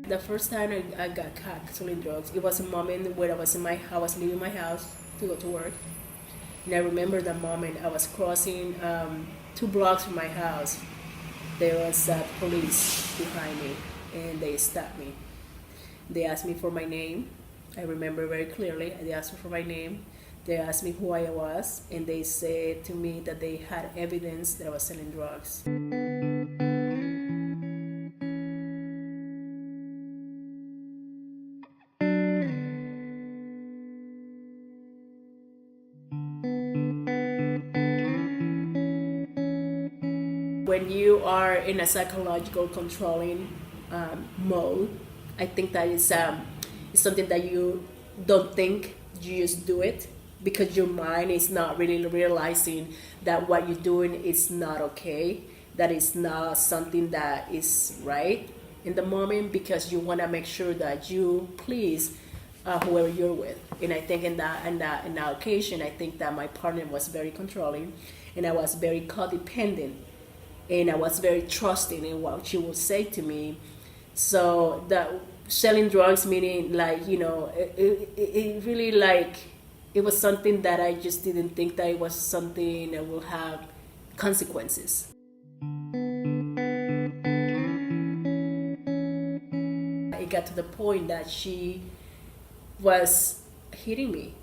The first time I got caught selling drugs, it was a moment where I was leaving my house to go to work. And I remember the moment I was crossing 2 blocks from my house. There was police behind me, and they stopped me. They asked me for my name. I remember very clearly. They asked me for my name. They asked me who I was, and they said to me that they had evidence that I was selling drugs. When you are in a psychological controlling mode, I think that is something that you don't think, you just do it because your mind is not really realizing that what you're doing is not okay, that is not something that is right in the moment, because you want to make sure that you please whoever you're with. And I think in that occasion, I think that my partner was very controlling, and I was very codependent, and I was very trusting in what she would say to me. So that selling drugs, meaning it really it was something that I just didn't think that it was something that will have consequences. It got to the point that she was hitting me,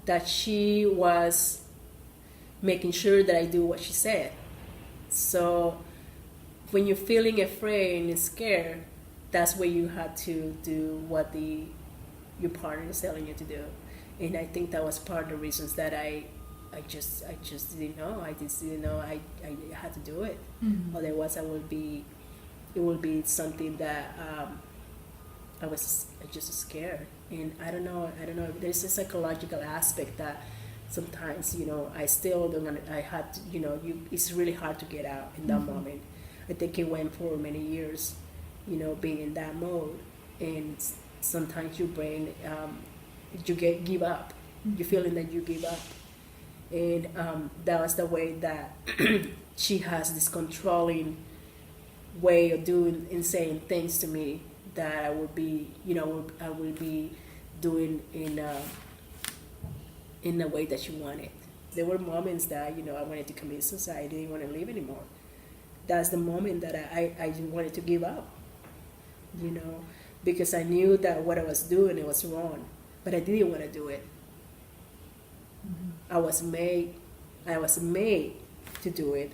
that she was making sure that I do what she said. So when you're feeling afraid and scared, that's where you have to do what your partner is telling you to do. And I think that was part of the reasons that I just didn't know. I just didn't know I had to do it. Mm-hmm. Otherwise, it would be something that I was just scared. And I don't know. There's a psychological aspect that sometimes, I still don't. I had to, it's really hard to get out in that moment. I think it went for many years, being in that mode, and sometimes your brain, give up. You're feeling that you give up, and that was the way that she has this controlling way of doing and saying things to me that I would be, I would be doing in the way that she wanted. There were moments that, I wanted to commit suicide. I didn't want to live anymore. That's the moment that I wanted to give up, because I knew that what I was doing, it was wrong, but I didn't want to do it. Mm-hmm. I was made to do it,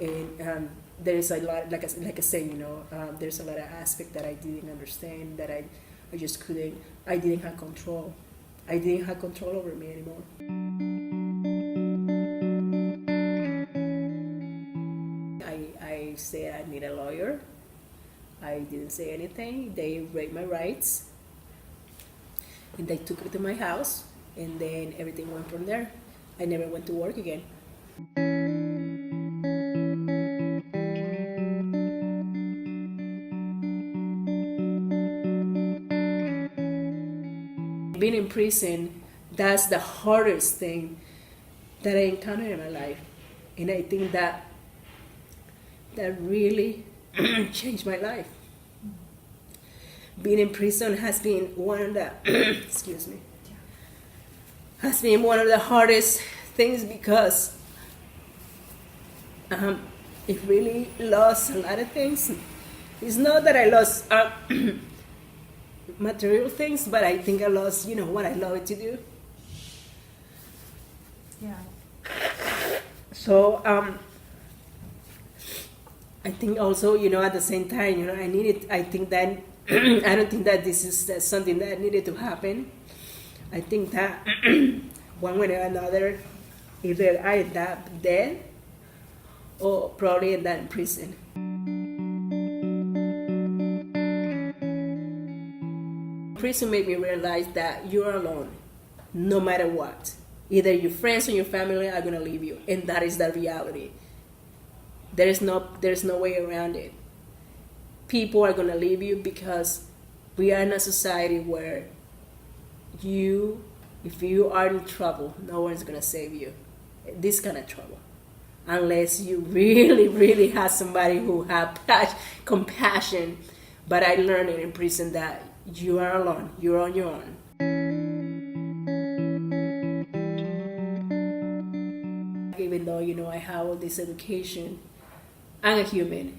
and there is a lot, like I say, there's a lot of aspects that I didn't understand, that I just couldn't. I didn't have control. I didn't have control over me anymore. I said I need a lawyer. I didn't say anything. They read my rights, and they took me to my house, and then everything went from there. I never went to work again. Being in prison, that's the hardest thing that I encountered in my life. And I think that really changed my life. Being in prison has been one of the has been one of the hardest things, because it really lost a lot of things. It's not that I lost material things, but I think I lost, what I love to do. Yeah. So I think also, at the same time, I think that I don't think that this is something that needed to happen. I think that one way or another, either I end up dead or probably end up in prison. Prison made me realize that you're alone, no matter what. Either your friends or your family are gonna leave you, and that is the reality. There's no way around it. People are gonna leave you because we are in a society where if you are in trouble, no one's gonna save you. This kind of trouble, unless you really, really have somebody who have compassion. But I learned in prison that you are alone. You're on your own. Even though, I have all this education, I'm a human.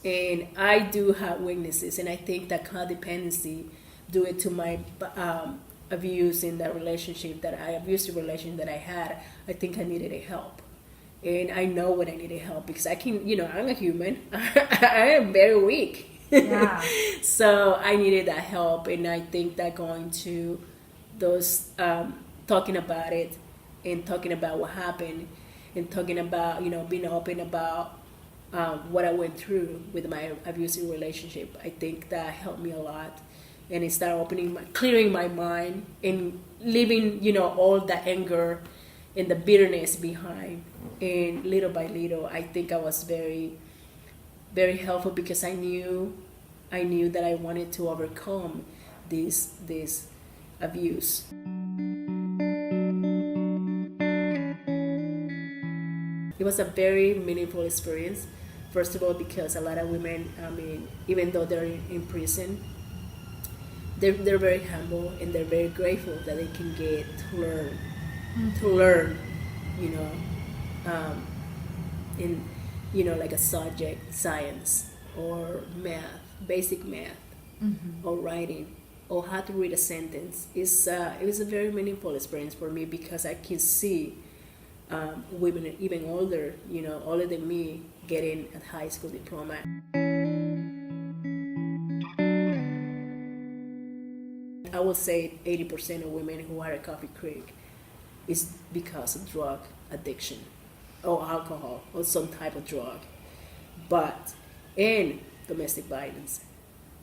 And I do have weaknesses. And I think that codependency due to my abuse in that abusive relationship that I had, I think I needed help. And I know when I needed help because I'm a human. I am very weak. Yeah. So I needed that help. And I think that going to those, talking about it and talking about what happened and talking about, being open about what I went through with my abusive relationship, I think that helped me a lot. And it started clearing my mind and leaving, all the anger and the bitterness behind. And little by little, I think I was very, very helpful because I knew that I wanted to overcome this abuse. It was a very meaningful experience. First of all, because a lot of women, even though they're in prison, they're very humble and they're very grateful that they can get to learn, in, like a subject, science or math, basic math, or writing, or how to read a sentence. It was a very meaningful experience for me because I can see women even older than me getting a high school diploma. I would say 80% of women who are at Coffee Creek is because of drug addiction or alcohol or some type of drug, and domestic violence,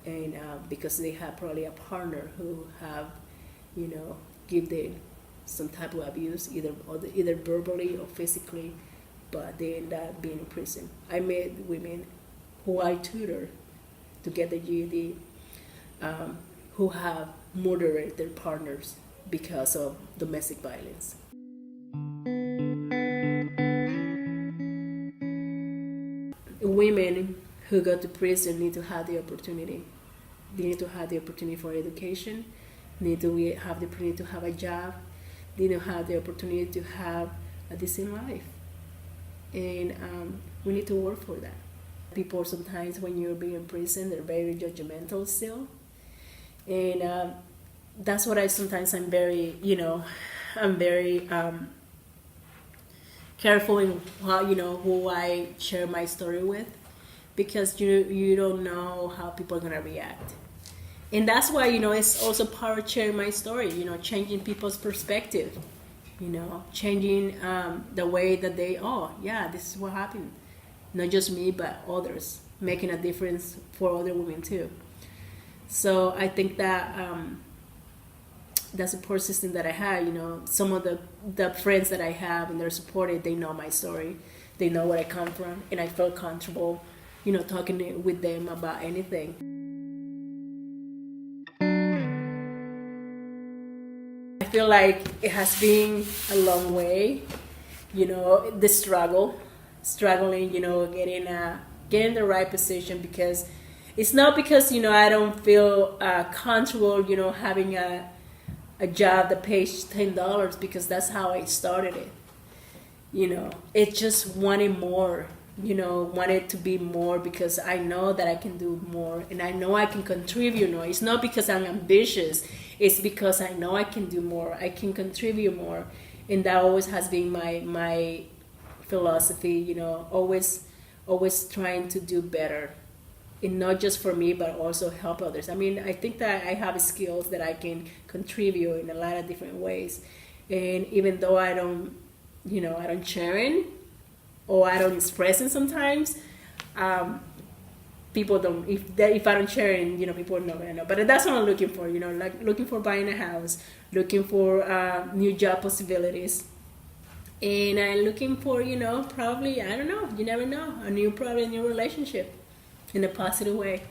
and because they have probably a partner who have, give them some type of abuse, either verbally or physically, but they end up being in prison. I met women who I tutor to get the G.E.D., who have murdered their partners because of domestic violence. Women who go to prison need to have the opportunity. They need to have the opportunity for education, need to have the opportunity to have a job, they need to have the opportunity to have a decent life. And we need to work for that. People sometimes when you're being in prison, they're very judgmental still. And that's what I'm very, careful in how, who I share my story with, because you don't know how people are gonna react. And that's why, it's also part of sharing my story, changing people's perspective, changing the way that this is what happened. Not just me, but others, making a difference for other women too. So I think that the support system that I had, some of the friends that I have and they're supported, they know my story, they know where I come from, and I felt comfortable, talking with them about anything. I feel like it has been a long way, the struggling, getting the right position, because it's not because, I don't feel comfortable, having a job that pays $10, because that's how I started it. It just wanted more, wanted to be more, because I know that I can do more and I know I can contribute more. It's not because I'm ambitious, it's because I know I can do more, I can contribute more. And that always has been my philosophy, always trying to do better. And not just for me, but also help others. I think that I have skills that I can contribute in a lot of different ways. And even though I don't share it, or I don't express it sometimes, people don't, if I don't share it, people know. But that's what I'm looking for, like looking for buying a house, looking for new job possibilities. And I'm looking for, probably, I don't know, you never know, a new relationship in a positive way.